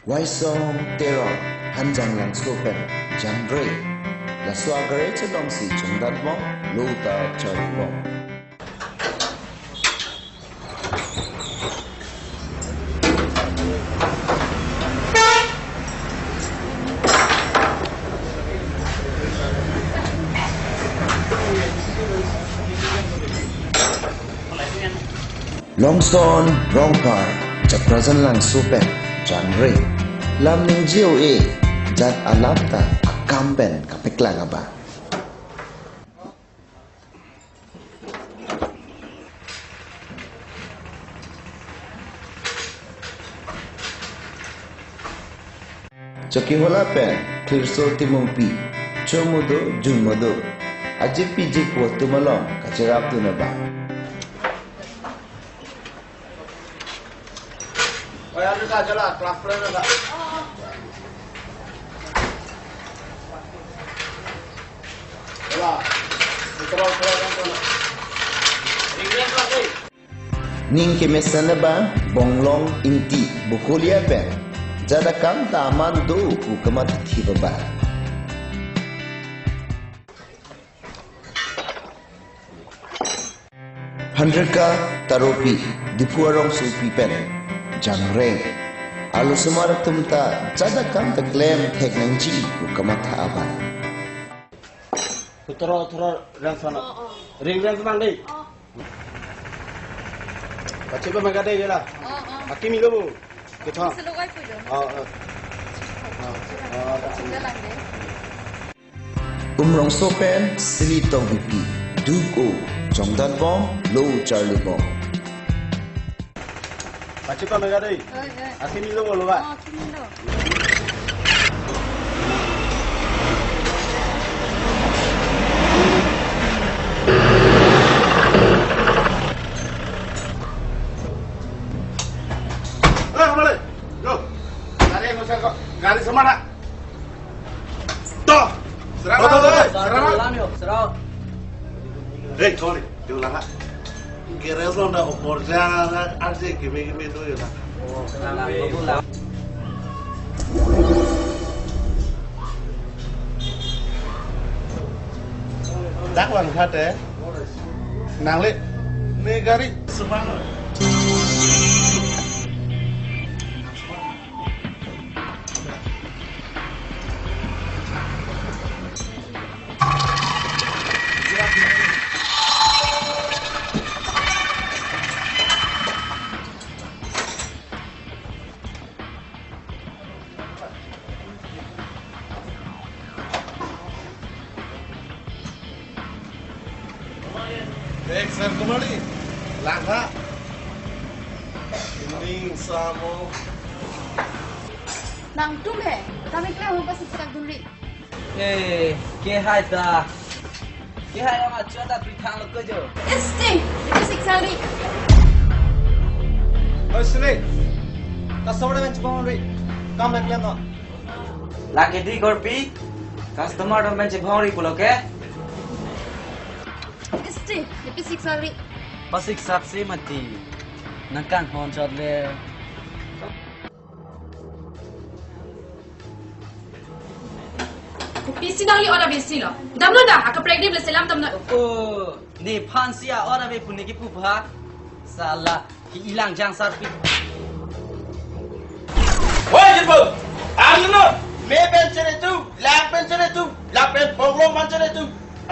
Waisong terong hanjang lang sopen jangre la swagare chalong si chungdan bong luta chal bong. Longson rongpar chaprajan lang sopen jangre lam ning jiu jat alapta akamben kapeklang aba. Chaki hola pen tirso timumpi chomudo jumodo ajipi jikwo tumalong kacirap tunaba. Oya ni ka jala class friend na. Wala. Ito kan. Ringren la kay. Ning kemesan ba bonglong inti bukulia ben jada kam taman do ku kamat thibaba. Handreka taropi dipuarong supi pen jangre alu semar tumta jada kam ta claim teknangji ku kamat aba. Thoro rang sana. Ringren mang dei. Bache ko maga dei jala. Aki mi lobo. Ketha. Selogai pujo. Umrong sopen sili tong bipi duko jongdan bom lo charli bom. Bache ko maga dei. Aki mi lobo lo ba. Kimi lo. Garis semana. Toh. Serang. Hey, sorry. Dia ulang. Kira sonda oporja arse kimi tu ya. Oh, serang. Dak lang kate. Nang le. Ne gari semana. Sir kembali langka ini samo Nang tum hai. Kami kena humpa siksak duri. के हाय ता के हाय मा चोदा पिथांग लो कजो Isti. Itu siksak ri. असले कसवडे bench pound रे काम लाग्ला न लागे दी गर्पी कस्टमर रो मेचे भौरी कुलो के Isti. Itu siksak ri. पसिक साक्षी मती नकान फोन चले PC nang li order besi lo. Damno dah. Aku pregnant le selam damno. ओ नी फांसिया और अबे पुने की पुभा साला की इलांग जांग सरपी Woi jibo amno me pensare tu la pen bonglo mancare tu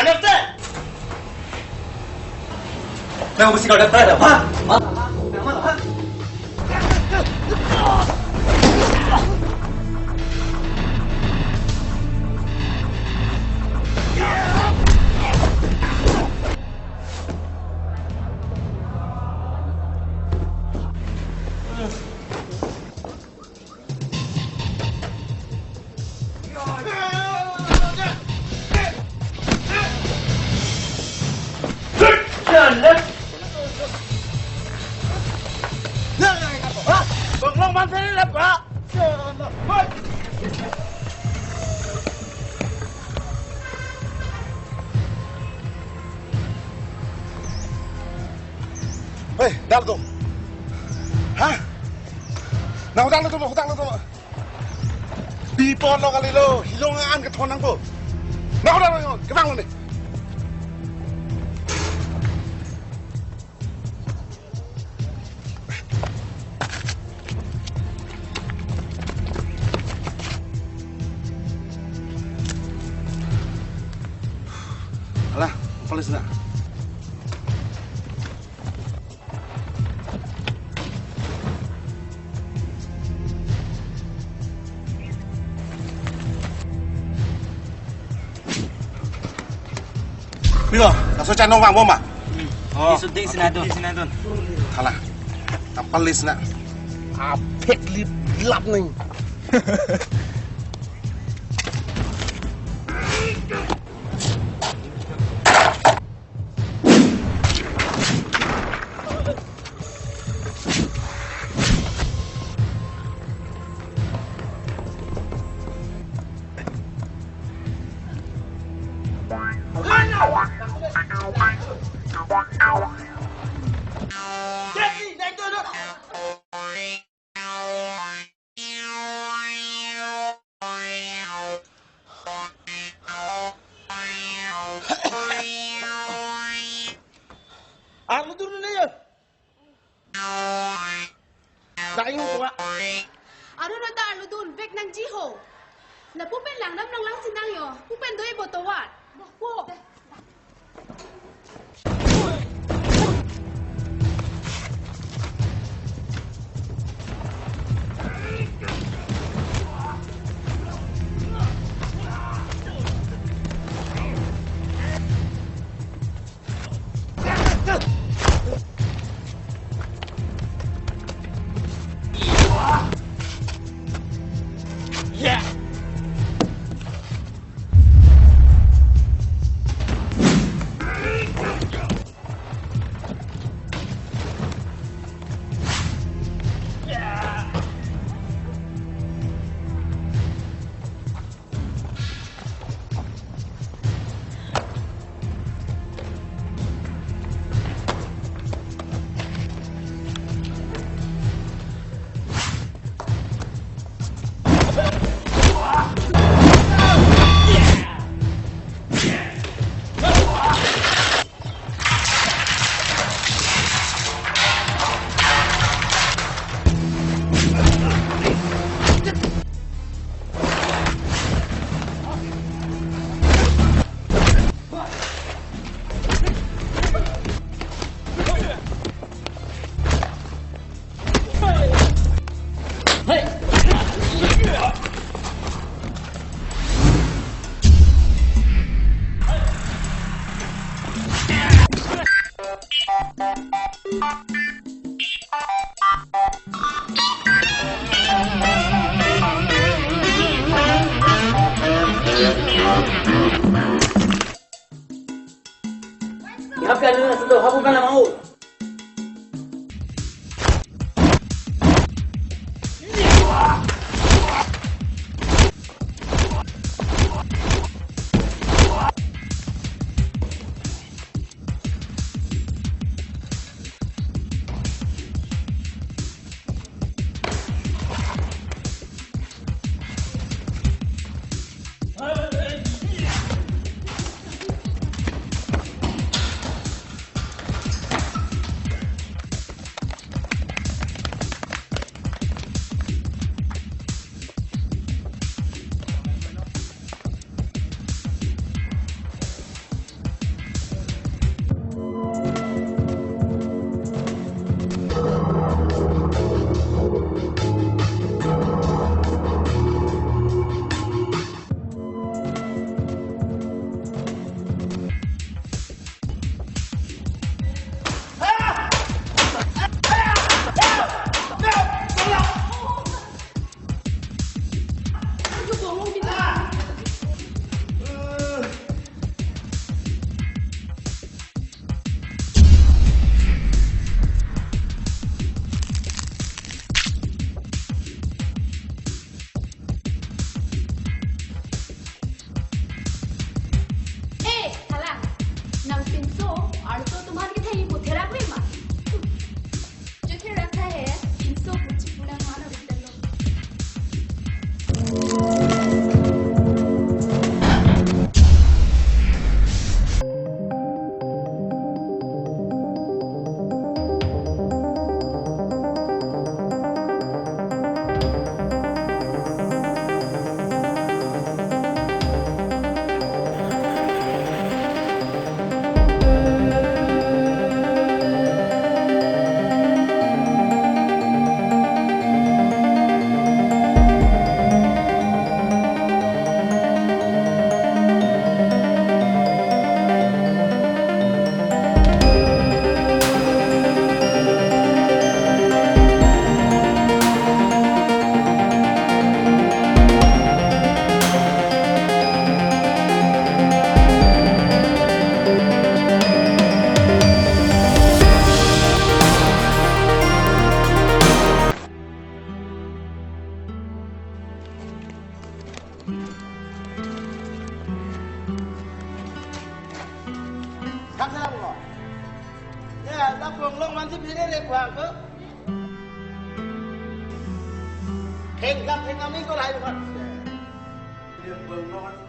understand मैं उसी का डर रहा हां bonglo mancare la pa Hei, dar tu. Hah? Nah, hutang lu tu. pon lo kali lo, hilong an ke thonang po. Nak dah lo, kebang lo ni. Alah, polis nak. Bilo, nak canong bang bom ah? Oh. Sunting sinadun. Alah, tak polis nak. Apek lap ni. Arlo dulu na yun. Daing ko nga. Ano na ta ano dun? Bek ng jiho. La pupen lang nam lang sinang yo. Pupen doy botowat. Po. Yeah. Habkan na sa to, habukan na mau. Khắc sao rồi? Nè, ta phường lông ăn tiếp thế này quảng cơ. Khen gặp mình có lại được không? Phường lông ăn